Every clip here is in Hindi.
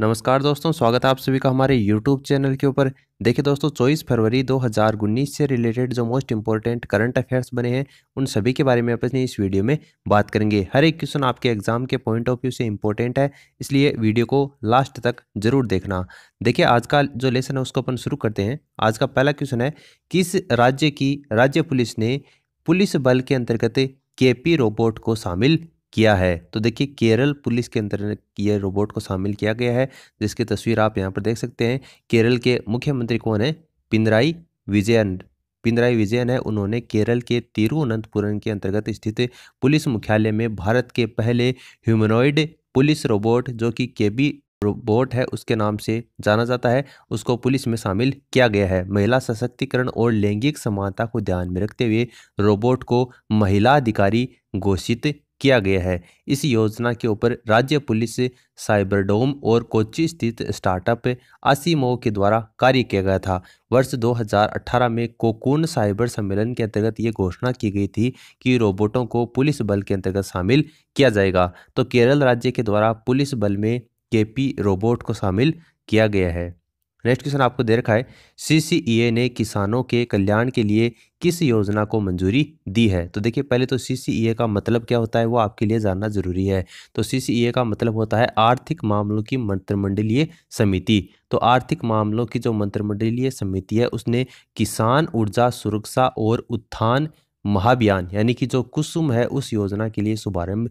नमस्कार दोस्तों, स्वागत है आप सभी का हमारे YouTube चैनल के ऊपर। देखिए दोस्तों, 24 फरवरी 2019 से रिलेटेड जो मोस्ट इंपॉर्टेंट करंट अफेयर्स बने हैं उन सभी के बारे में अपनी इस वीडियो में बात करेंगे। हर एक क्वेश्चन आपके एग्जाम के पॉइंट ऑफ व्यू से इंपॉर्टेंट है, इसलिए वीडियो को लास्ट तक जरूर देखना। देखिए, आज का जो लेसन है उसको अपन शुरू करते हैं। आज का पहला क्वेश्चन है, किस राज्य की राज्य पुलिस ने पुलिस बल के अंतर्गत केपी रोबोट को शामिल किया है? तो देखिए, केरल पुलिस के अंदर ये रोबोट को शामिल किया गया है, जिसकी तस्वीर आप यहाँ पर देख सकते हैं। केरल के मुख्यमंत्री कौन है? पिनराई विजयन। पिनराई विजयन है। उन्होंने केरल के तिरुवनंतपुरम के अंतर्गत स्थित पुलिस मुख्यालय में भारत के पहले ह्यूमनॉइड पुलिस रोबोट, जो कि केबी रोबोट है उसके नाम से जाना जाता है, उसको पुलिस में शामिल किया गया है। महिला सशक्तिकरण और लैंगिक समानता को ध्यान में रखते हुए रोबोट को महिला अधिकारी घोषित किया गया है। इस योजना के ऊपर राज्य पुलिस, साइबरडोम और कोच्चि स्थित स्टार्टअप आसिमो के द्वारा कार्य किया गया था। वर्ष 2018 में कोकून साइबर सम्मेलन के अंतर्गत ये घोषणा की गई थी कि रोबोटों को पुलिस बल के अंतर्गत शामिल किया जाएगा। तो केरल राज्य के द्वारा पुलिस बल में केपी रोबोट को शामिल किया गया है। नेक्स्ट क्वेश्चन आपको दे रखा है, सीसीईए ने किसानों के कल्याण के लिए किस योजना को मंजूरी दी है? तो देखिए, पहले तो सीसीईए का मतलब क्या होता है वो आपके लिए जानना जरूरी है। तो सीसीईए का मतलब होता है आर्थिक मामलों की मंत्रिमंडलीय समिति। तो आर्थिक मामलों की जो मंत्रिमंडलीय समिति है उसने किसान ऊर्जा सुरक्षा और उत्थान महाभियान यानी कि जो कुसुम है उस योजना के लिए शुभारंभ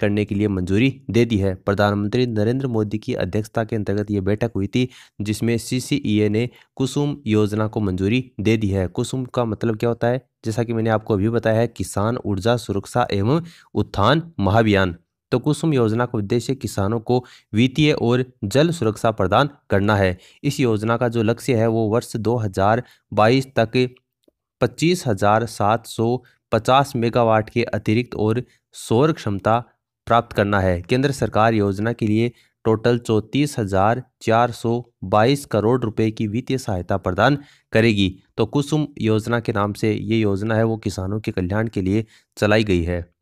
करने के लिए मंजूरी दे दी है। प्रधानमंत्री नरेंद्र मोदी की अध्यक्षता के अंतर्गत ये बैठक हुई थी, जिसमें सीसीईए ने कुसुम योजना को मंजूरी दे दी है। कुसुम का मतलब क्या होता है? जैसा कि मैंने आपको अभी बताया है, किसान ऊर्जा सुरक्षा एवं उत्थान महाभियान। तो कुसुम योजना का उद्देश्य किसानों को वित्तीय और जल सुरक्षा प्रदान करना है। इस योजना का जो लक्ष्य है वो वर्ष 2022 तक 25,750 मेगावाट के अतिरिक्त और सौर क्षमता प्राप्त करना है। केंद्र सरकार योजना के लिए टोटल 34,422 करोड़ रुपए की वित्तीय सहायता प्रदान करेगी। तो कुसुम योजना के नाम से ये योजना है वो किसानों के कल्याण के लिए चलाई गई है।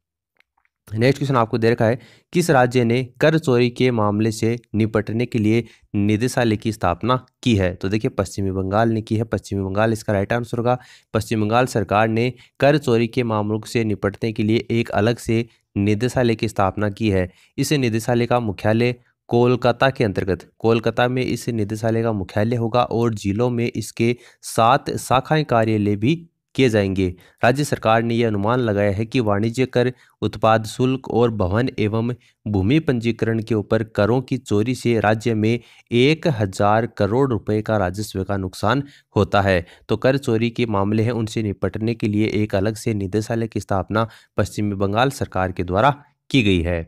नेक्स्ट क्वेश्चन आपको दे रखा है, किस राज्य ने कर चोरी के मामले से निपटने के लिए निदेशालय की स्थापना की है? तो देखिए, पश्चिमी बंगाल ने की है। पश्चिमी बंगाल इसका राइट आंसर होगा। पश्चिम बंगाल सरकार ने कर चोरी के मामलों से निपटने के लिए एक अलग से निदेशालय की स्थापना की है। इस निदेशालय का मुख्यालय कोलकाता के अंतर्गत, कोलकाता में इस निदेशालय का मुख्यालय होगा और जिलों में इसके 7 शाखाएं कार्यालय भी किए जाएंगे। राज्य सरकार ने यह अनुमान लगाया है कि वाणिज्य कर, उत्पाद शुल्क और भवन एवं भूमि पंजीकरण के ऊपर करों की चोरी से राज्य में 1,000 करोड़ रुपए का राजस्व का नुकसान होता है। तो कर चोरी के मामले हैं उनसे निपटने के लिए एक अलग से निदेशालय की स्थापना पश्चिमी बंगाल सरकार के द्वारा की गई है।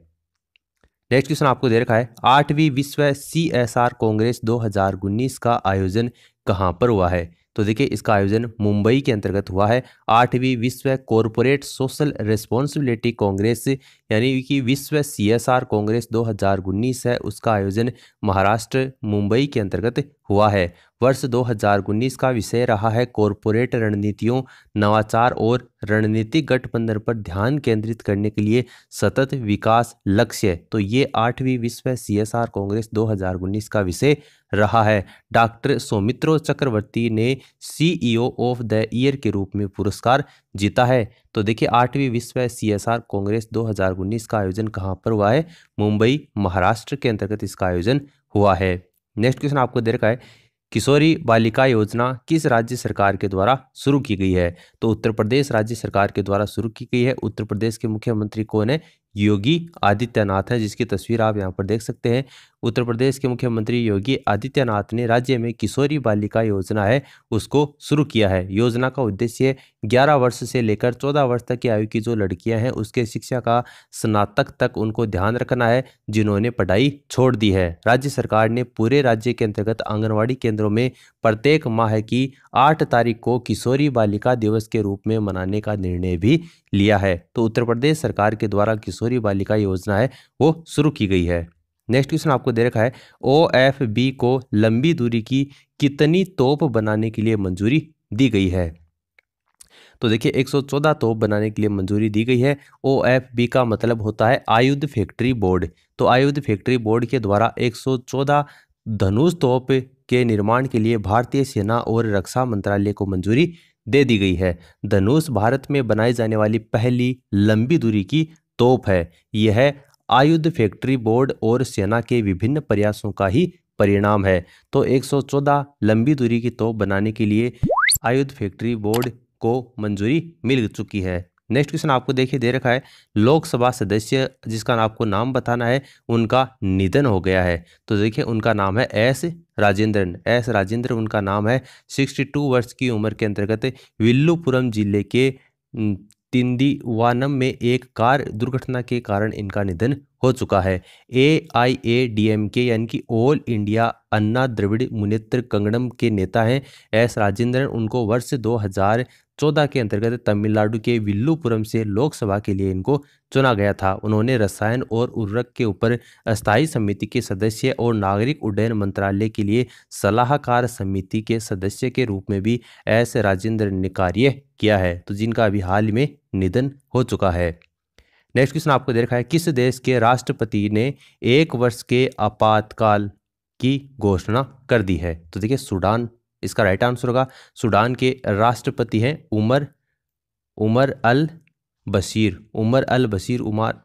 नेक्स्ट क्वेश्चन आपको दे रखा है, 8वीं विश्व सीएसआर कांग्रेस 2019 का आयोजन कहाँ पर हुआ है? तो देखिए, इसका आयोजन मुंबई के अंतर्गत हुआ है। 8वीं विश्व कॉरपोरेट सोशल रिस्पॉन्सिबिलिटी कांग्रेस यानी कि विश्व सीएसआर कांग्रेस 2019 है, उसका आयोजन महाराष्ट्र मुंबई के अंतर्गत हुआ है। वर्ष 2019 का विषय रहा है कॉरपोरेट रणनीतियों, नवाचार और रणनीतिक गठबंधन पर ध्यान केंद्रित करने के लिए सतत विकास लक्ष्य। तो ये 8वीं विश्व सीएसआर कांग्रेस 2019 का विषय रहा है। डॉक्टर सौमित्रो चक्रवर्ती ने सीईओ ऑफ द ईयर के रूप में पुरस्कार जीता है। तो देखिए, 8वीं विश्व सीएसआर कांग्रेस 2019 का आयोजन कहाँ पर हुआ है? मुंबई महाराष्ट्र के अंतर्गत इसका आयोजन हुआ है। नेक्स्ट क्वेश्चन आपको दे रखा है, किशोरी बालिका योजना किस राज्य सरकार के द्वारा शुरू की गई है? तो उत्तर प्रदेश राज्य सरकार के द्वारा शुरू की गई है। उत्तर प्रदेश के मुख्यमंत्री कौन है? योगी आदित्यनाथ है, जिसकी तस्वीर आप यहाँ पर देख सकते हैं। उत्तर प्रदेश के मुख्यमंत्री योगी आदित्यनाथ ने राज्य में किशोरी बालिका योजना है उसको शुरू किया है। योजना का उद्देश्य 11 वर्ष से लेकर 14 वर्ष तक की आयु की जो लड़कियां हैं उसके शिक्षा का स्नातक तक उनको ध्यान रखना है, जिन्होंने पढ़ाई छोड़ दी है। राज्य सरकार ने पूरे राज्य के अंतर्गत आंगनवाड़ी केंद्रों में प्रत्येक माह की 8 तारीख को किशोरी बालिका दिवस के रूप में मनाने का निर्णय भी लिया है। तो उत्तर प्रदेश सरकार के द्वारा किशोरी बालिका योजना है वो शुरू की गई है। नेक्स्ट क्वेश्चन आपको दे रखा है, ओएफबी को लंबी दूरी की कितनी तोप बनाने के लिए मंजूरी दी गई है? तो देखिए 114 तोप बनाने के लिए मंजूरी दी गई है। OFB का मतलब होता है आयुध फैक्ट्री बोर्ड। तो आयुध फैक्ट्री बोर्ड के द्वारा 114 धनुष तोप के निर्माण के लिए भारतीय सेना और रक्षा मंत्रालय को मंजूरी दे दी गई है। धनुष भारत में बनाई जाने वाली पहली लंबी दूरी की तोप है। यह आयुध फैक्ट्री बोर्ड और सेना के विभिन्न प्रयासों का ही परिणाम है। तो 114 लंबी दूरी की तोप बनाने के लिए आयुध फैक्ट्री बोर्ड को मंजूरी मिल चुकी है। नेक्स्ट क्वेश्चन आपको देखिए दे रखा है, लोकसभा सदस्य जिसका आपको नाम बताना है, उनका निधन हो गया है। तो देखिए उनका नाम है एस राजेंद्रन उनका नाम है। 62 वर्ष की उम्र के अंतर्गत विल्लुपुरम जिले के तिंदीवानम में एक कार दुर्घटना के कारण इनका निधन हो चुका है। AIADMK यानी कि ऑल इंडिया अन्ना द्रविड़ मुनेत्र कंगड़म के नेता हैं एस राजेंद्रन। उनको वर्ष 2014 के अंतर्गत तमिलनाडु के विल्लुपुरम से लोकसभा के लिए इनको चुना गया था। उन्होंने रसायन और उर्वरक के ऊपर अस्थायी समिति के सदस्य और नागरिक उड्डयन मंत्रालय के लिए सलाहकार समिति के सदस्य के रूप में भी एस राजेंद्रन ने कार्य किया है। तो जिनका अभी हाल में निधन हो चुका है। नेक्स्ट क्वेश्चन आपको दे रखा है, किस देश के राष्ट्रपति ने 1 वर्ष के आपातकाल की घोषणा कर दी है? तो देखिए सूडान इसका राइट आंसर होगा। सूडान के राष्ट्रपति हैं उमर अल बशीर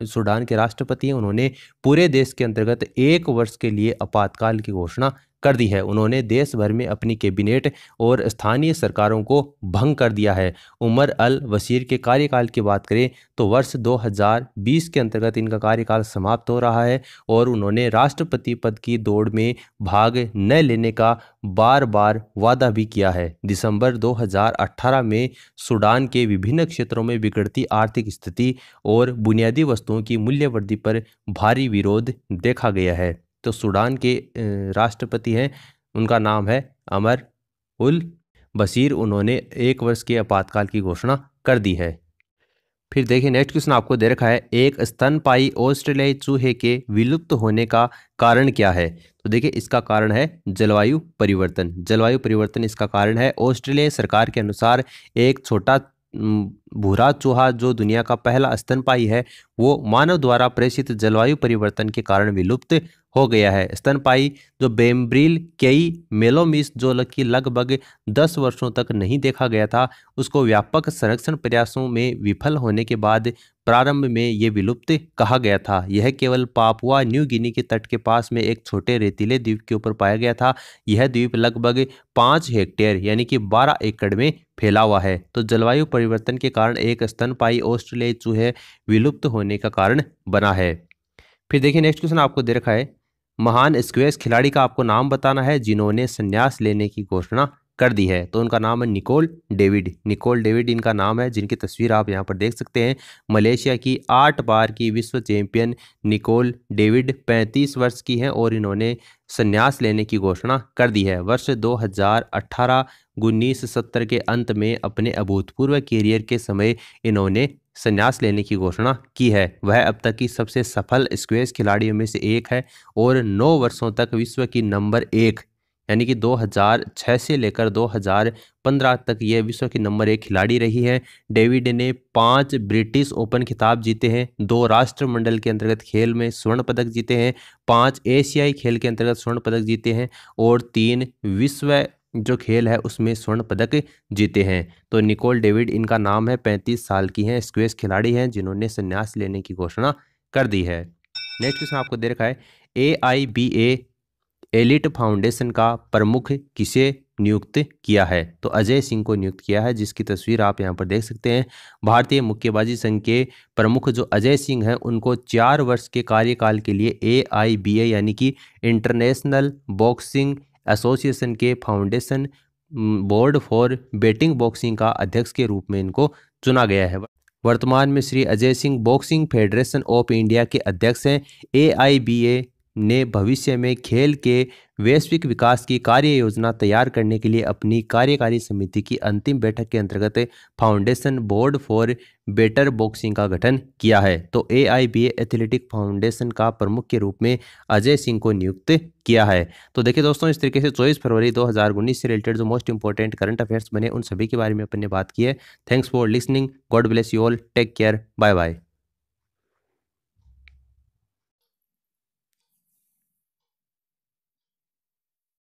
सूडान के राष्ट्रपति हैं। उन्होंने पूरे देश के अंतर्गत 1 वर्ष के लिए आपातकाल की घोषणा कर दी है। उन्होंने देश भर में अपनी कैबिनेट और स्थानीय सरकारों को भंग कर दिया है। उमर अल बशीर के कार्यकाल की बात करें तो वर्ष 2020 के अंतर्गत इनका कार्यकाल समाप्त हो रहा है और उन्होंने राष्ट्रपति पद की दौड़ में भाग न लेने का बार बार वादा भी किया है। दिसंबर 2018 में सूडान के विभिन्न क्षेत्रों में बिगड़ती आर्थिक स्थिति और बुनियादी वस्तुओं की मूल्य वृद्धि पर भारी विरोध देखा गया है। तो सूडान के राष्ट्रपति हैं, उनका नाम है उमर उल बशीर। उन्होंने 1 वर्ष के आपातकाल की घोषणा कर दी है। फिर देखिए नेक्स्ट क्वेश्चन आपको दे रखा है, एक स्तनपायी ऑस्ट्रेलियाई चूहे के विलुप्त होने का कारण क्या है? तो देखिए इसका कारण है जलवायु परिवर्तन। जलवायु परिवर्तन इसका कारण है। ऑस्ट्रेलिया सरकार के अनुसार एक छोटा भूरा चूहा जो दुनिया का पहला स्तनपायी है वो मानव द्वारा प्रेषित जलवायु परिवर्तन के कारण विलुप्त हो गया है। स्तनपायी जो बेम्ब्रिल केई मेलोमिस जो लगभग 10 वर्षों तक नहीं देखा गया था, उसको व्यापक संरक्षण प्रयासों में विफल होने के बाद प्रारंभ में ये विलुप्त कहा गया था। यह केवल पापुआ न्यू गिनी के तट के पास में एक छोटे रेतीले द्वीप के ऊपर पाया गया था। यह द्वीप लगभग 5 हेक्टेयर यानी कि 12 एकड़ में फैला हुआ है। तो जलवायु परिवर्तन के कारण एक स्तनपायी ऑस्ट्रेलियाई चूहे विलुप्त होने का कारण बना है। फिर देखिए नेक्स्ट क्वेश्चन आपको दे रखा है, महान स्क्वैश खिलाड़ी का आपको नाम बताना है जिन्होंने संन्यास लेने की घोषणा कर दी है। तो उनका नाम है निकोल डेविड इनका नाम है, जिनकी तस्वीर आप यहाँ पर देख सकते हैं। मलेशिया की 8 बार की विश्व चैंपियन निकोल डेविड 35 वर्ष की हैं और इन्होंने संन्यास लेने की घोषणा कर दी है। वर्ष 2018-19 के अंत में अपने अभूतपूर्व कैरियर के समय इन्होंने संन्यास लेने की घोषणा की है। वह अब तक की सबसे सफल स्क्वैश खिलाड़ियों में से एक है और 9 वर्षों तक विश्व की नंबर 1 यानी कि 2006 से लेकर 2015 तक यह विश्व की नंबर 1 खिलाड़ी रही है। डेविड ने 5 ब्रिटिश ओपन खिताब जीते हैं, 2 राष्ट्रमंडल के अंतर्गत खेल में स्वर्ण पदक जीते हैं, 5 एशियाई खेल के अंतर्गत स्वर्ण पदक जीते हैं और 3 विश्व जो खेल है उसमें स्वर्ण पदक जीते हैं। तो निकोल डेविड इनका नाम है, 35 साल की हैं, स्क्वैश खिलाड़ी हैं जिन्होंने संन्यास लेने की घोषणा कर दी है। नेक्स्ट क्वेश्चन आपको दे रखा है, AIBA एलिट फाउंडेशन का प्रमुख किसे नियुक्त किया है? तो अजय सिंह को नियुक्त किया है, जिसकी तस्वीर आप यहां पर देख सकते हैं। भारतीय मुक्केबाजी संघ के प्रमुख जो अजय सिंह हैं उनको 4 वर्ष के कार्यकाल के लिए AIBA यानी कि इंटरनेशनल बॉक्सिंग एसोसिएशन के foundation board for betting boxing का अध्यक्ष के रूप में इनको चुना गया है। वर्तमान में Shri Ajay Singh boxing federation of India के अध्यक्ष हैं। AIBA ने भविष्य में खेल के वैश्विक विकास की कार्य योजना तैयार करने के लिए अपनी कार्यकारी समिति की अंतिम बैठक के अंतर्गत foundation board for better boxing का गठन किया है। तो AIBA एथलेटिक फाउंडेशन का प्रमुख के रूप में अजय सिंह को नियुक्त किया है। तो देखिए दोस्तों, इस तरीके से 24 फरवरी 2019 से रिलेटेड जो मोस्ट इंपॉर्टेंट करंट अफेयर्स बने उन सभी के बारे में अपन ने बात की है। Thanks for listening, god bless you all, take care, bye bye.